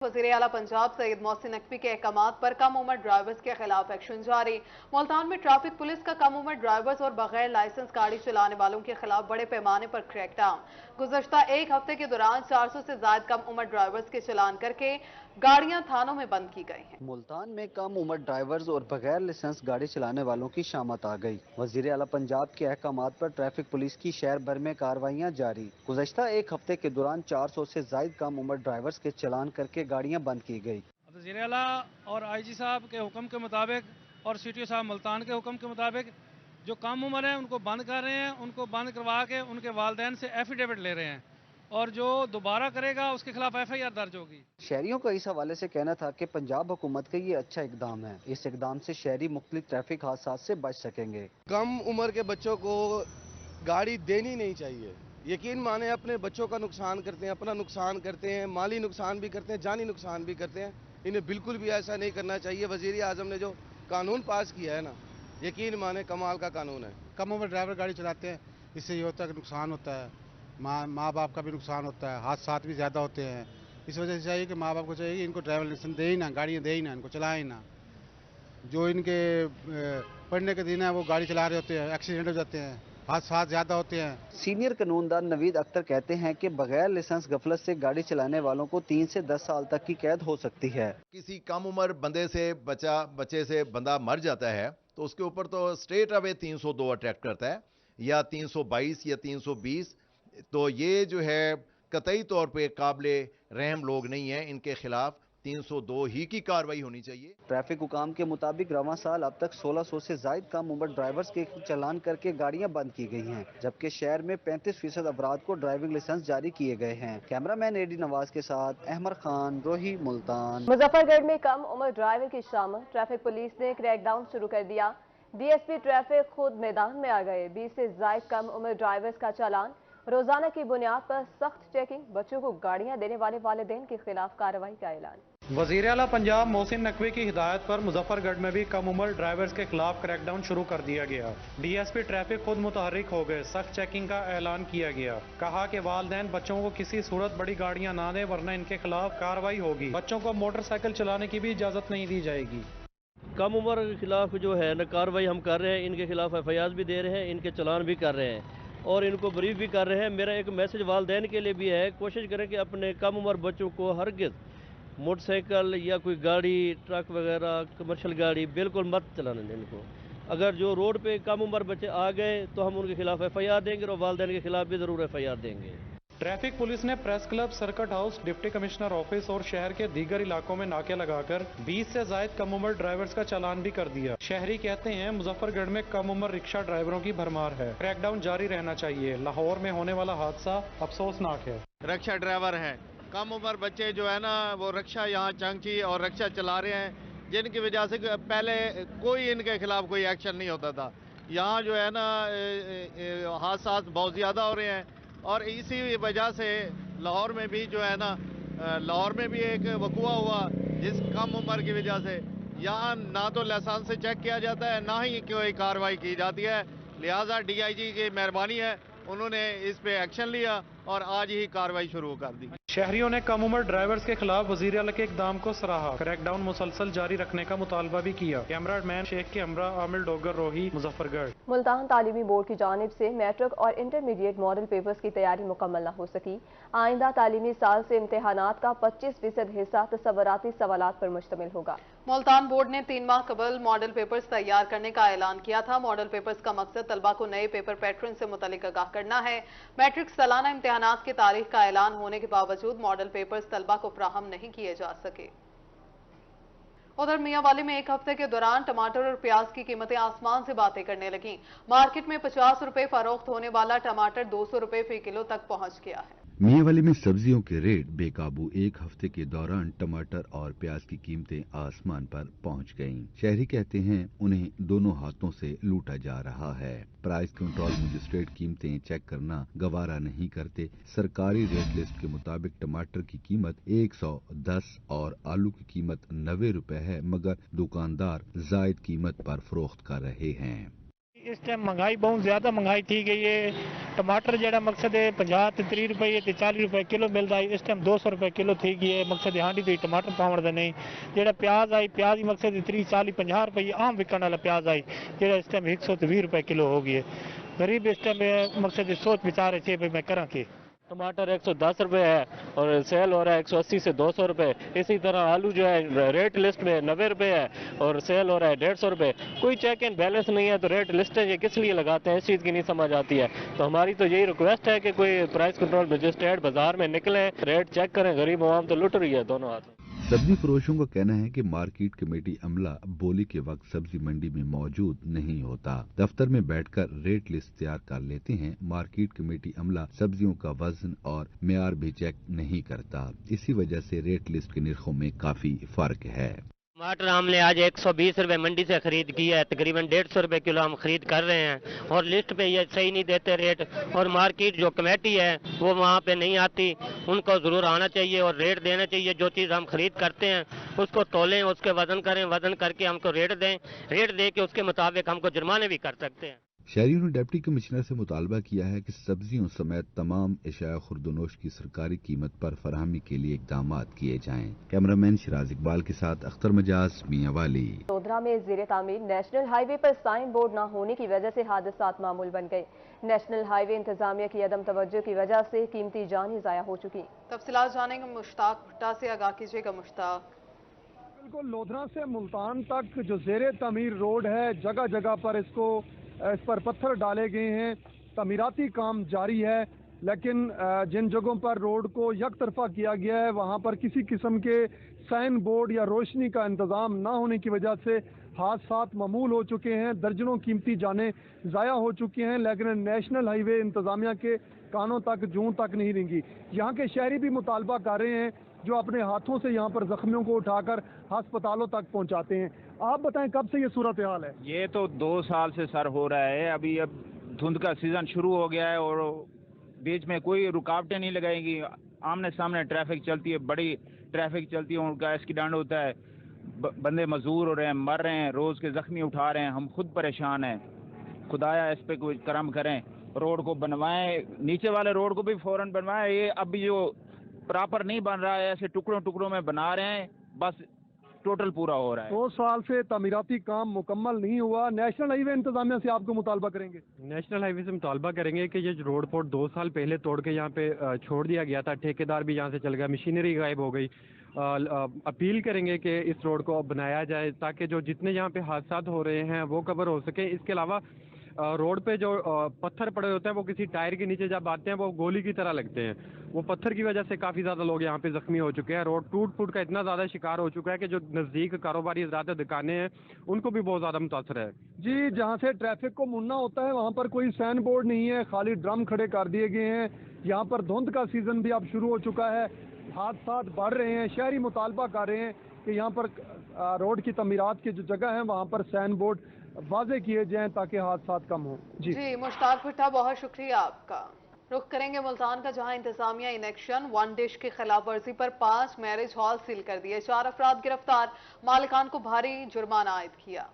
वज़ीर आला पंजाब सईद मोहसिन नकवी के अहकामात पर कम उम्र ड्राइवर्स के खिलाफ एक्शन जारी। मुल्तान में ट्रैफिक पुलिस का कम उम्र ड्राइवर्स और बगैर लाइसेंस गाड़ी चलाने वालों के खिलाफ बड़े पैमाने पर क्रैकडाउन। गुज़श्ता एक हफ्ते के दौरान 400 से ज्यादा कम उम्र ड्राइवर्स के चालान करके गाड़ियां थानों में बंद की गई हैं। मुल्तान में कम उम्र ड्राइवर्स और बगैर लाइसेंस गाड़ी चलाने वालों की शामत आ गई। वज़ीर आला पंजाब के अहकामात पर ट्रैफिक पुलिस की शहर भर में कार्रवाइयां जारी। गुज़श्ता एक हफ्ते के दौरान 400 से ज्यादा कम उम्र ड्राइवर्स के चालान करके गाड़ियां बंद की गई। वज़ीर आला और IG साहब के हुक्म के मुताबिक और CTO साहब मुल्तान के हुक्म के मुताबिक जो कम उम्र है उनको बंद कर रहे हैं। उनको बंद करवा के उनके वालिदैन से एफिडेविट ले रहे हैं और जो दोबारा करेगा उसके खिलाफ FIR दर्ज होगी। शहरियों का इस हवाले से कहना था कि पंजाब हुकूमत का ये अच्छा इकदाम है। इस इकदाम से शहरी मुख्तलिफ ट्रैफिक हादसा से बच सकेंगे। कम उम्र के बच्चों को गाड़ी देनी नहीं चाहिए। यकीन माने अपने बच्चों का नुकसान करते हैं, अपना नुकसान करते हैं, माली नुकसान भी करते हैं, जानी नुकसान भी करते हैं। इन्हें बिल्कुल भी ऐसा नहीं करना चाहिए। वज़ीर आज़म ने जो कानून पास किया है ना, यकीन माने कमाल का कानून है। कम उम्र ड्राइवर गाड़ी चलाते हैं, इससे ये होता है कि नुकसान होता है, माँ बाप का भी नुकसान होता है, हादसात भी ज़्यादा होते हैं। इस वजह से चाहिए कि माँ बाप को चाहिए कि इनको ड्राइवर लाइसेंस दे ही ना, गाड़ियाँ दे ही ना, इनको चलाए ही ना। जो इनके पढ़ने के दिन है वो गाड़ी चला रहे होते हैं, एक्सीडेंट हो जाते हैं, हादसा ज़्यादा होते हैं। सीनियर कानूनदान नवीद अख्तर कहते हैं कि बगैर लाइसेंस गफलत से गाड़ी चलाने वालों को 3 से 10 साल तक की कैद हो सकती है। किसी कम उम्र बंदे से बच्चे से बंदा मर जाता है तो उसके ऊपर तो स्ट्रेट अवे 302 अट्रैक्ट करता है या 322 या 320। तो ये जो है कतई तौर पे काबिले रहम लोग नहीं हैं, इनके खिलाफ 302 ही की कार्रवाई होनी चाहिए। ट्रैफिक हुकाम के मुताबिक रवां साल अब तक 1600 से ज्यादा कम उम्र ड्राइवर्स के चालान करके गाड़ियां बंद की गई हैं, जबकि शहर में 35% अफराद को ड्राइविंग लाइसेंस जारी किए गए हैं। कैमरामैन AD नवाज के साथ अहमद खान, रोही, मुल्तान। मुजफ्फरगढ़ में कम उम्र ड्राइवर की शामत, ट्रैफिक पुलिस ने क्रैकडाउन शुरू कर दिया। DSP ट्रैफिक खुद मैदान में आ गए। 20 से ज्यादा कम उम्र ड्राइवर्स का चालान, रोजाना की बुनियाद पर सख्त चेकिंग, बच्चों को गाड़ियां देने वाले वालिदैन के खिलाफ कार्रवाई का ऐलान। वज़ीर आला पंजाब मोहसिन नकवी की हिदायत पर मुजफ्फरगढ़ में भी कम उम्र ड्राइवर्स के खिलाफ क्रैकडाउन शुरू कर दिया गया। DSP ट्रैफिक खुद मुतहर्रिक हो गए, सख्त चेकिंग का ऐलान किया गया। कहा कि वालिदैन बच्चों को किसी सूरत बड़ी गाड़ियां ना दें वरना इनके खिलाफ कार्रवाई होगी। बच्चों को मोटरसाइकिल चलाने की भी इजाजत नहीं दी जाएगी। कम उम्र के खिलाफ जो है ना कार्रवाई हम कर रहे हैं, इनके खिलाफ FIR भी दे रहे हैं, इनके चलान भी कर रहे हैं और इनको ब्रीफ भी कर रहे हैं। मेरा एक मैसेज वालिदैन के लिए भी है, कोशिश करें कि अपने कम उम्र बच्चों को हरगिज़ मोटरसाइकिल या कोई गाड़ी, ट्रक वगैरह, कमर्शियल गाड़ी बिल्कुल मत चलाने दें इनको। अगर जो रोड पे कम उम्र बच्चे आ गए तो हम उनके खिलाफ FIR देंगे और वालिदैन के खिलाफ भी ज़रूर FIR देंगे। ट्रैफिक पुलिस ने press club, circuit house, deputy commissioner office और शहर के दीगर इलाकों में नाके लगाकर 20 से ज्यादा कम उम्र ड्राइवर्स का चालान भी कर दिया। शहरी कहते हैं मुजफ्फरगढ़ में कम उम्र रिक्शा ड्राइवरों की भरमार है, क्रैकडाउन जारी रहना चाहिए। लाहौर में होने वाला हादसा अफसोसनाक है। रिक्शा ड्राइवर हैं, कम उम्र बच्चे जो है ना वो रिक्शा यहाँ चंकी और रिक्शा चला रहे हैं, जिनकी वजह से पहले कोई इनके खिलाफ कोई एक्शन नहीं होता था। यहाँ जो है ना हादसा बहुत ज़्यादा हो रहे हैं और इसी वजह से लाहौर में भी जो है ना लाहौर में भी एक वक़ुआ हुआ जिस कम उम्र की वजह से यहाँ ना तो लाइसेंस से चेक किया जाता है ना ही कोई कार्रवाई की जाती है। लिहाजा DIG की मेहरबानी है, उन्होंने इस पे एक्शन लिया और आज ही कार्रवाई शुरू कर दी। शहरियों ने कम उम्र ड्राइवर्स के खिलाफ वज़ीर आला के इक़दाम को सराहा, क्रैकडाउन मुसलसल जारी रखने का मुतालबा भी किया। कैमरामैन शेख के हमरा, आमिर डोगर, रोही, मुजफ्फरगढ़। मुल्तान तालीमी बोर्ड की जानिब से मैट्रिक और इंटरमीडिएट मॉडल पेपर्स की तैयारी मुकम्मल न हो सकी। आइंदा तालीमी साल से इम्तहानात का 25% हिस्सा तसव्वुराती सवालात पर मुश्तमिल होगा। मुल्तान बोर्ड ने 3 माह कबल मॉडल पेपर्स तैयार करने का ऐलान किया था। मॉडल पेपर्स का मकसद तलबा को नए पेपर पैटर्न से मुतल्लिक आगाह करना है। मैट्रिक सालाना इम्तहानात की तारीख का ऐलान होने के बावजूद मॉडल पेपर्स तलबा को फराहम नहीं किए जा सके। उधर मियांवाली में एक हफ्ते के दौरान टमाटर और प्याज की कीमतें आसमान से बातें करने लगीं। मार्केट में 50 रुपए फरोख्त होने वाला टमाटर 200 रुपए फी किलो तक पहुंच गया है। मियांवाली में सब्जियों के रेट बेकाबू। एक हफ्ते के दौरान टमाटर और प्याज की कीमतें आसमान पर पहुंच गईं। शहरी कहते हैं उन्हें दोनों हाथों से लूटा जा रहा है। प्राइस कंट्रोल मजिस्ट्रेट कीमतें चेक करना गवारा नहीं करते। सरकारी रेट लिस्ट के मुताबिक टमाटर की कीमत 110 और आलू की कीमत 90 रुपए है, मगर दुकानदार जायद कीमत पर फरोख्त कर रहे हैं। इस टाइम महंगाई बहुत ज़्यादा महंगाई थी गई है। टमाटर जरा मकसद है 50 ते 30 रुपये ते 40 रुपये किलो मिलता है, इस टाइम 200 रुपये किलो थी गई है। मकसद हांडी तो टमाटर पावण का नहीं, जरा प्याज आई प्याज ही मकसद 30 40 50 रुपये आम विकण वाला प्याज आई, जरा इस टाइम 120 रुपये किलो हो गई है। गरीब इस टाइम मकसद सोच विचार है भाई मैं करा के। टमाटर 110 रुपये है और सेल हो रहा है 180 से 200 रुपये। इसी तरह आलू जो है रेट लिस्ट में 90 रुपये है और सेल हो रहा है 150 रुपये। कोई चेक एंड बैलेंस नहीं है तो रेट लिस्टें ये किस लिए लगाते हैं, इस चीज़ की नहीं समझ आती है। तो हमारी तो यही रिक्वेस्ट है कि कोई प्राइस कंट्रोल मजिस्ट्रेट बाजार में निकले, रेट चेक करें। गरीब आवाम तो लुट रही है दोनों हाथ। सब्जी फरोशों का कहना है कि मार्केट कमेटी अमला बोली के वक्त सब्जी मंडी में मौजूद नहीं होता, दफ्तर में बैठकर रेट लिस्ट तैयार कर लेते हैं। मार्केट कमेटी अमला सब्जियों का वजन और मेयार भी चेक नहीं करता, इसी वजह से रेट लिस्ट के निर्खों में काफी फर्क है। टमाटर हमने आज 120 रुपये मंडी से खरीद किया है, तकरीबन 150 रुपये किलो हम खरीद कर रहे हैं और लिस्ट पे ये सही नहीं देते रेट। और मार्केट जो कमेटी है वो वहाँ पे नहीं आती, उनको ज़रूर आना चाहिए और रेट देना चाहिए। जो चीज़ हम खरीद करते हैं उसको तोलें, उसके वजन करें, वजन करके हमको रेट दें, रेट दे के उसके मुताबिक हमको जुर्माने भी कर सकते हैं। शहरियों ने डिप्टी कमिश्नर से मुतालबा किया है कि सब्जियों समेत तमाम अशिया खुर्दनोश की सरकारी कीमत पर फराहमी के लिए इकदाम किए जाएं। कैमरामैन शिराज इकबाल के साथ अख्तर मजाज, मियांवाली। वडोदरा में ज़ेरे तामीर नेशनल हाईवे पर साइन बोर्ड न होने की वजह से हादसात मामूल बन गए। नेशनल हाईवे इंतजामिया की अदम तवज्जो की वजह से कीमती जानें ज़ाया हो चुकी। तफसीलात जानेंगे मुश्ताक भुट्टा से, आगाह कीजिएगा मुश्ताक। बिल्कुल, लोधरा से मुल्तान तक जो ज़ेरे तामीर रोड है, जगह जगह पर इस पर पत्थर डाले गए हैं, तमीराती काम जारी है। लेकिन जिन जगहों पर रोड को एक तरफा किया गया है वहाँ पर किसी किस्म के साइन बोर्ड या रोशनी का इंतज़ाम ना होने की वजह से हादसात मामूल हो चुके हैं, दर्जनों कीमती जानें ज़ाया हो चुकी हैं। लेकिन नेशनल हाईवे इंतज़ामिया के कानों तक जूं तक नहीं रेंगी। यहाँ के शहरी भी मुतालबा कर रहे हैं, जो अपने हाथों से यहाँ पर जख्मियों को उठाकर अस्पतालों तक पहुँचाते हैं। आप बताएं कब से ये सूरत हाल है? ये तो 2 साल से सर हो रहा है। अभी अब धुंध का सीज़न शुरू हो गया है और बीच में कोई रुकावटें नहीं लगाएंगी। आमने सामने ट्रैफिक चलती है, बड़ी ट्रैफिक चलती है, उनका एक्सीडेंट होता है, बंदे मजदूर हो रहे हैं, मर रहे हैं, रोज़ के जख्मी उठा रहे हैं। हम खुद परेशान हैं। खुदाया इस पे कोई करम करें, रोड को बनवाएं, नीचे वाले रोड को भी फौरन बनवाएं। ये अभी जो प्रॉपर नहीं बन रहा है, ऐसे टुकड़ों टुकड़ों में बना रहे हैं, बस टोटल पूरा हो रहा है। 2 साल से तमीराती काम मुकम्मल नहीं हुआ। नेशनल हाईवे इंतजामिया से आपको मुतालबा करेंगे? नेशनल हाईवे से मुतालबा करेंगे कि ये रोड पोर्ट 2 साल पहले तोड़ के यहाँ पे छोड़ दिया गया था, ठेकेदार भी यहाँ से चल गया, मशीनरी गायब हो गई। अपील करेंगे कि इस रोड को बनाया जाए ताकि जो जितने यहाँ पे हादसात हो रहे हैं वो कवर हो सके। इसके अलावा रोड पे जो पत्थर पड़े होते हैं वो किसी टायर के नीचे जब आते हैं वो गोली की तरह लगते हैं। वो पत्थर की वजह से काफ़ी ज़्यादा लोग यहाँ पे जख्मी हो चुके हैं। रोड टूट फूट का इतना ज़्यादा शिकार हो चुका है कि जो नज़दीक कारोबारी ज़्यादा दुकानें हैं उनको भी बहुत ज़्यादा मुतासर है। जी, जहाँ से ट्रैफिक को मुड़ना होता है वहाँ पर कोई साइन बोर्ड नहीं है, खाली ड्रम खड़े कर दिए गए हैं। यहाँ पर धुंध का सीज़न भी अब शुरू हो चुका है, हादसात बढ़ रहे हैं। शहरी मुतालबा कर रहे हैं कि यहाँ पर रोड की तमीरात की जो जगह है वहाँ पर साइन बोर्ड वाजे किए जाएं ताकि हादसात कम हो। जी मुश्ताक भुट्टा, बहुत शुक्रिया आपका। रुख करेंगे मुल्तान का, जहां इंतजामिया इन एक्शन 1 डिश की खिलाफ वर्जी पर 5 मैरिज हॉल सील कर दिए, 4 अफराद गिरफ्तार, मालिकान को भारी जुर्माना आयद किया।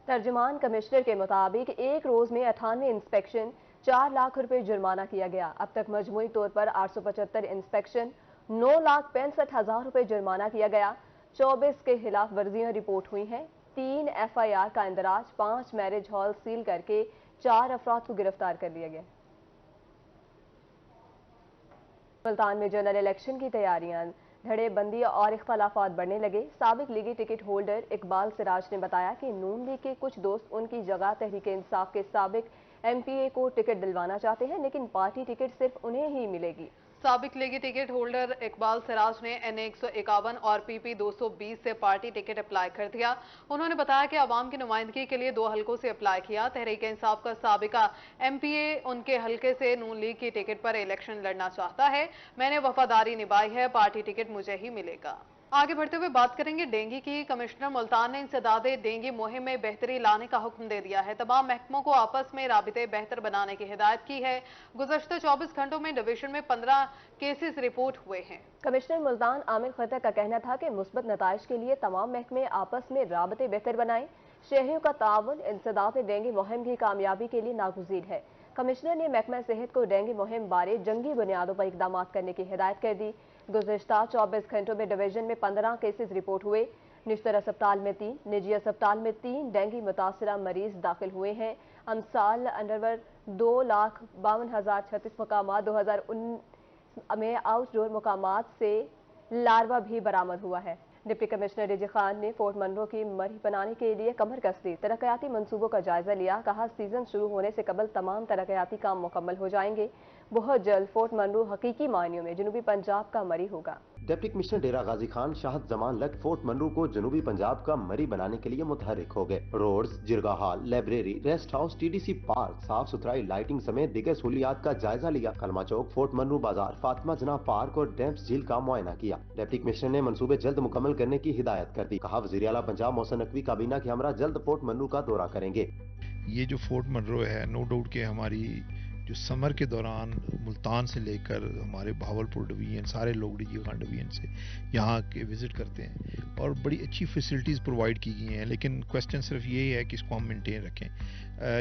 तर्जुमान कमिश्नर के मुताबिक एक रोज में 98 इंस्पेक्शन, 4 लाख रुपए जुर्माना किया गया। अब तक मजमूई तौर पर 875 इंस्पेक्शन, 9,65,000 रुपए जुर्माना किया गया। 24 के खिलाफ वर्जियां रिपोर्ट हुई हैं। 3 FIR का इंदराज, 5 मैरिज हॉल सील करके 4 अफराद को गिरफ्तार कर लिया गया। मुल्तान में जनरल इलेक्शन की तैयारियां, धड़ेबंदी और इख्तलाफात बढ़ने लगे। साबिक लीगी टिकट होल्डर इकबाल सिराज ने बताया कि नून लीग के कुछ दोस्त उनकी जगह तहरीक इंसाफ के साबिक MPA को टिकट दिलवाना चाहते हैं, लेकिन पार्टी टिकट सिर्फ उन्हें ही मिलेगी। साबिक लीगी टिकट होल्डर इकबाल सिराज ने NA 151 और PP 220 से पार्टी टिकट अप्लाई कर दिया। उन्होंने बताया कि आवाम की नुमाइंदगी के लिए 2 हलकों से अप्लाई किया। तहरीक इंसाफ का साबिका MPA उनके हलके से नून लीग की टिकट पर इलेक्शन लड़ना चाहता है। मैंने वफादारी निभाई है, पार्टी टिकट मुझे ही मिलेगा। आगे बढ़ते हुए बात करेंगे डेंगू की। कमिश्नर मुल्तान ने इंसदादे डेंगू मुहिम में बेहतरी लाने का हुक्म दे दिया है। तमाम महकमों को आपस में राबिते बेहतर बनाने की हिदायत की है। गुज़श्ता 24 घंटों में डिवीजन में 15 केसेस रिपोर्ट हुए हैं। कमिश्नर मुल्तान आमिर खतर का कहना था कि मुस्बत नताइज के लिए तमाम महकमे आपस में राबिते बेहतर बनाएं। शहरियों का ताउन इंसदाद डेंगू मुहिम की कामयाबी के लिए नागुज़ीर है। कमिश्नर ने महकमा सेहत को डेंगू मुहिम बारे जंगी बुनियादों पर इकदाम करने की हिदायत कर दी। गुज़िश्ता 24 घंटों में डिवीजन में 15 केसेस रिपोर्ट हुए। निश्तर अस्पताल में 3, निजी अस्पताल में 3 डेंगू मुतासरा मरीज दाखिल हुए हैं। अमसाल अंडरवर 2,52,036 मकामात 2019 में आउटडोर मकामात से लार्वा भी बरामद हुआ है। डिप्टी कमिश्नर रिजी खान ने फोर्ट मनरो की मरी बनाने के लिए कमर कस दी। तरक्याती मंसूबों का जायजा लिया। कहा सीजन शुरू होने से कबल तमाम तरक्याती काम मुकम्मल हो जाएंगे। बहुत जल्द फोर्ट मनरो हकीकी मायनों में जनूबी पंजाब का मरी होगा। डिप्टी कमिश्नर डेरा गाजी खान शाहद जमान लग फोर्ट मनरू को जनूबी पंजाब का मरी बनाने के लिए मुतहरिक हो गए। रोड्स, जिरगा hall, library, rest house, TDC park, साफ सुथराई, लाइटिंग समेत दीगर सहूलियात का जायजा लिया। कलमा चौक, फोर्ट मनरू बाजार, फातिमा जनाब पार्क और डैम्स झील का मुआयना किया। डिप्टी कमिश्नर ने मंसूबे जल्द मुकम्मल करने की हिदायत कर दी। कहा वज़ीर आला पंजाब मोहसिन नकवी काबीना के हमरा जल्द फोर्ट मनरू का दौरा करेंगे। ये जो फोर्ट मनरो है, नो डाउट के हमारी जो समर के दौरान मुल्तान से लेकर हमारे भावलपुर डिवीजन सारे लोग डीजी खान डिवीजन से यहाँ के विज़िट करते हैं और बड़ी अच्छी फैसिलिटीज़ प्रोवाइड की गई हैं। लेकिन क्वेश्चन सिर्फ यही है कि इसको हम मेंटेन रखें।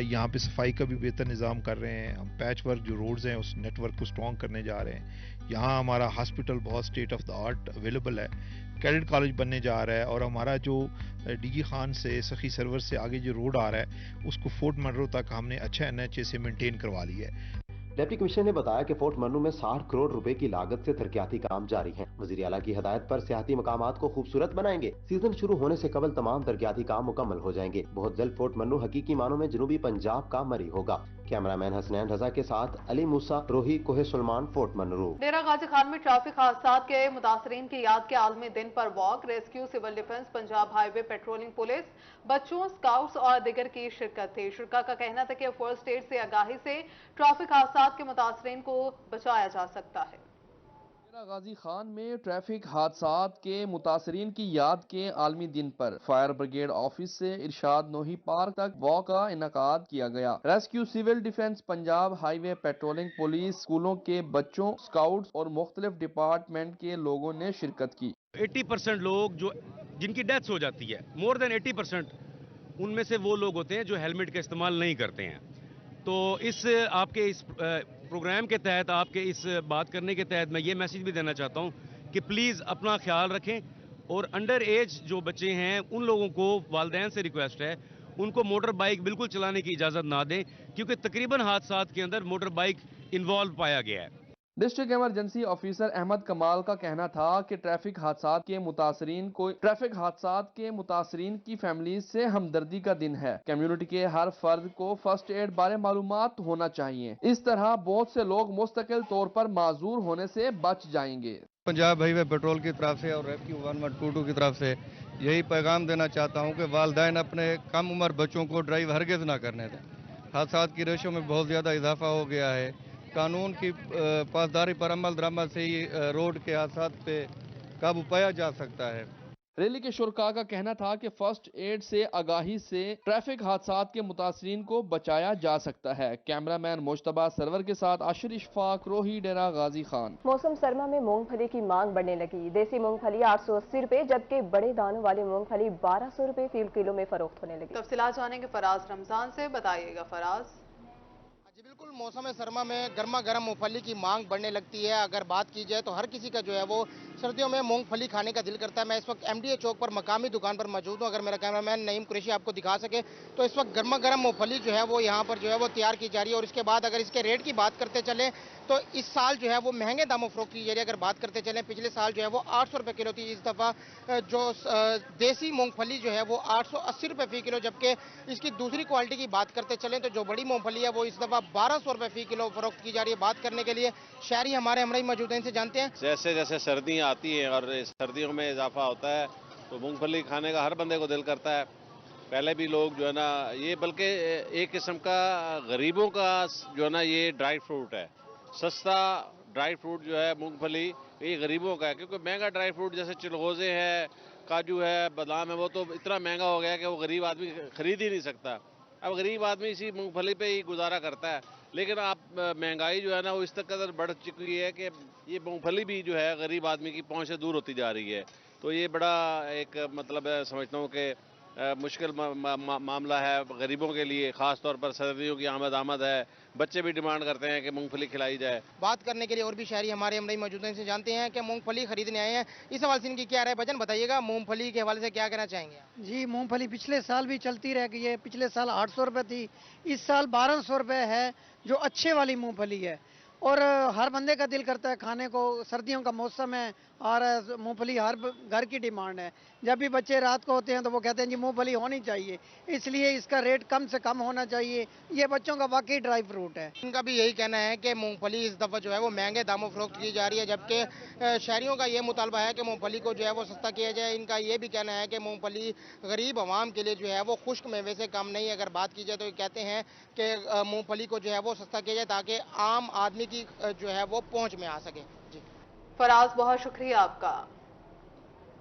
यहाँ पे सफाई का भी बेहतर निज़ाम कर रहे हैं। हम पैच वर्क जो रोड्स हैं उस नेटवर्क को स्ट्रॉन्ग करने जा रहे हैं। यहाँ हमारा हॉस्पिटल बहुत state of the art available है। कैडेट कॉलेज बनने जा रहा है और हमारा जो डीजी खान से सखी सरवर से आगे जो रोड आ रहा है उसको फोर्ट मनरो तक हमने अच्छा NHA से मेंटेन करवा लिया है। डिप्टी कमिश्नर ने बताया कि फोर्ट मनरू में 60 करोड़ रुपए की लागत से तरक्याती काम जारी हैं। वज़ीर आला की हिदायत पर सियाहती मकामात को खूबसूरत बनाएंगे। सीजन शुरू होने से कबल तमाम तरक्याती काम मुकम्मल हो जाएंगे। बहुत जल्द फोर्ट मनरू हकीकी मानों में जनूबी पंजाब का मरी होगा। कैमरामैन हसनैन रजा के साथ अली मूसा, रोही, कोहे सुलमान, फोर्ट मनरू। डेरा गाजी खान में ट्रैफिक हादसा के मुतासरीन की याद के आलमी दिन पर walk, rescue, civil defence, Punjab highway patrolling police, बच्चों, स्काउट्स और दिगर की शिरकत थी। शुरका का कहना था कि फर्स्ट एड से आगाही से ट्रैफिक हादसा के मुतासरीन को बचाया जा सकता है। गाजी खान में ट्रैफिक हादसात के मुतासरीन की याद के आलमी दिन पर फायर ब्रिगेड ऑफिस से इरशाद नोही पार्क तक वॉक का इनकाद किया गया। Rescue, civil defence, Punjab highway patrolling police, स्कूलों के बच्चों, स्काउट्स और मुख्तलिफ डिपार्टमेंट के लोगों ने शिरकत की। 80% लोग जो जिनकी डेथ्स हो जाती है, मोर देन 80% उनमें से वो लोग होते हैं जो हेलमेट का इस्तेमाल नहीं करते हैं। तो आपके इस प्रोग्राम के तहत, आपके इस बात करने के तहत मैं ये मैसेज भी देना चाहता हूँ कि प्लीज़ अपना ख्याल रखें और अंडर एज जो बच्चे हैं उन लोगों को वालिदैन से रिक्वेस्ट है उनको मोटर बाइक बिल्कुल चलाने की इजाज़त ना दें, क्योंकि तकरीबन हादसात के अंदर मोटर बाइक इन्वॉल्व पाया गया है। डिस्ट्रिक्ट इमरजेंसी ऑफिसर अहमद कमाल का कहना था कि ट्रैफिक हादसात के मुतासरीन की फैमिली से हमदर्दी का दिन है। कम्युनिटी के हर फर्द को फर्स्ट एड बारे मालूमात होना चाहिए। इस तरह बहुत से लोग मुस्तकिल तौर पर माजूर होने से बच जाएंगे। पंजाब हाईवे पेट्रोल की तरफ से और रेस्क्यू 1122 की तरफ से यही पैगाम देना चाहता हूँ कि वालिदैन अपने कम उम्र बच्चों को ड्राइव हरगिज़ ना करने दें। हादसात की रेशो में बहुत ज़्यादा इजाफा हो गया है। कानून की पासदारी पर अमल दरामद से ही रोड के हादसात पे काबू पाया जा सकता है। रैली के शुरका का कहना था कि फर्स्ट एड से आगाही से ट्रैफिक हादसात के मुतासरीन को बचाया जा सकता है। कैमरामैन मुश्तबा सरवर के साथ आशिर इशफाक, रोही, डेरा गाजी खान। मौसम सरमा में मूंगफली की मांग बढ़ने लगी। देसी मूंगफली 880 रुपए जबकि बड़े दानों वाली मूंगफली 1200 रुपए फी किलो में फरोख्त होने लगी। तफसीलात जानेंगे फराज रमजान से, बताइएगा फराज। जी बिल्कुल, मौसम सरमा में गर्मा गर्म मूंगफली की मांग बढ़ने लगती है। अगर बात की जाए तो हर किसी का जो है वो सर्दियों में मूंगफली खाने का दिल करता है। मैं इस वक्त MDA चौक पर मकामी दुकान पर मौजूद हूँ। अगर मेरा कैमरामैन नईम कुरैशी आपको दिखा सके तो इस वक्त गर्मा गर्म मूंगफली जो है वो यहाँ पर जो है वो तैयार की जा रही है। और इसके बाद अगर इसके रेट की बात करते चलें तो इस साल जो है वो महंगे दामों फरोख्त की जा रही है। अगर बात करते चलें पिछले साल जो है वो 800 रुपये किलो थी, इस दफ़ा जो देसी मूंगफली जो है वो 880 रुपये फी किलो, जबकि इसकी दूसरी क्वालिटी की बात करते चलें तो जो बड़ी मूंगफली है वो इस दफ़ा 1200 रुपये फी किलो फरोख्त की जा रही है। बात करने के लिए शहरी हमारे हमरा ही मौजूद हैं, इनसे जानते हैं। जैसे जैसे सर्दियाँ आती हैं और सर्दियों में इजाफा होता है तो मूंगफली खाने का हर बंदे को दिल करता है। पहले भी लोग जो है ना ये बल्कि एक किस्म का गरीबों का जो है ना ये ड्राई फ्रूट है, सस्ता ड्राई फ्रूट जो है मूंगफली ये गरीबों का है। क्योंकि महंगा ड्राई फ्रूट जैसे चिलगोज़े है, काजू है, बादाम है, वो तो इतना महंगा हो गया कि वो गरीब आदमी खरीद ही नहीं सकता। अब गरीब आदमी इसी मूंगफली पे ही गुजारा करता है। लेकिन आप महंगाई जो है ना वो इस कदर बढ़ चुकी है कि ये मूंगफली भी जो है गरीब आदमी की पहुंच से दूर होती जा रही है। तो ये बड़ा एक मतलब समझता हूँ कि मुश्किल मामला है गरीबों के लिए, खास तौर पर सर्दियों की आमद है। बच्चे भी डिमांड करते हैं कि मूंगफली खिलाई जाए। बात करने के लिए और भी शहरी हमारे हमराही मौजूद हैं, इनसे जानते हैं कि मूंगफली खरीदने आए हैं, इस हवाले से इनकी क्या राय। भजन बताइएगा, मूंगफली के हवाले से क्या कहना चाहेंगे? जी, मूंगफली पिछले साल भी चलती रह गई है। पिछले साल 800 रुपये थी, इस साल 1200 रुपये है, जो अच्छे वाली मूंगफली है। और हर बंदे का दिल करता है खाने को, सर्दियों का मौसम है और मूंगफली हर घर की डिमांड है। जब भी बच्चे रात को होते हैं तो वो कहते हैं जी मूंगफली होनी चाहिए, इसलिए इसका रेट कम से कम होना चाहिए। ये बच्चों का वाकई ड्राई फ्रूट है। इनका भी यही कहना है कि मूंगफली इस दफ़ा जो है वो महंगे दामों फरोख्त की जा रही है, जबकि शहरियों का ये मुतालबा है कि मूंगफली को जो है वो सस्ता किया जाए। इनका ये भी कहना है कि मूंगफली गरीब आवाम के लिए जो है वो खुश्क मेवे से कम नहीं है। अगर बात की जाए तो ये कहते हैं कि मूंगफली को जो है वो सस्ता किया जाए ताकि आम आदमी की जो है वो पहुँच में आ सके। जी फराज, बहुत शुक्रिया आपका।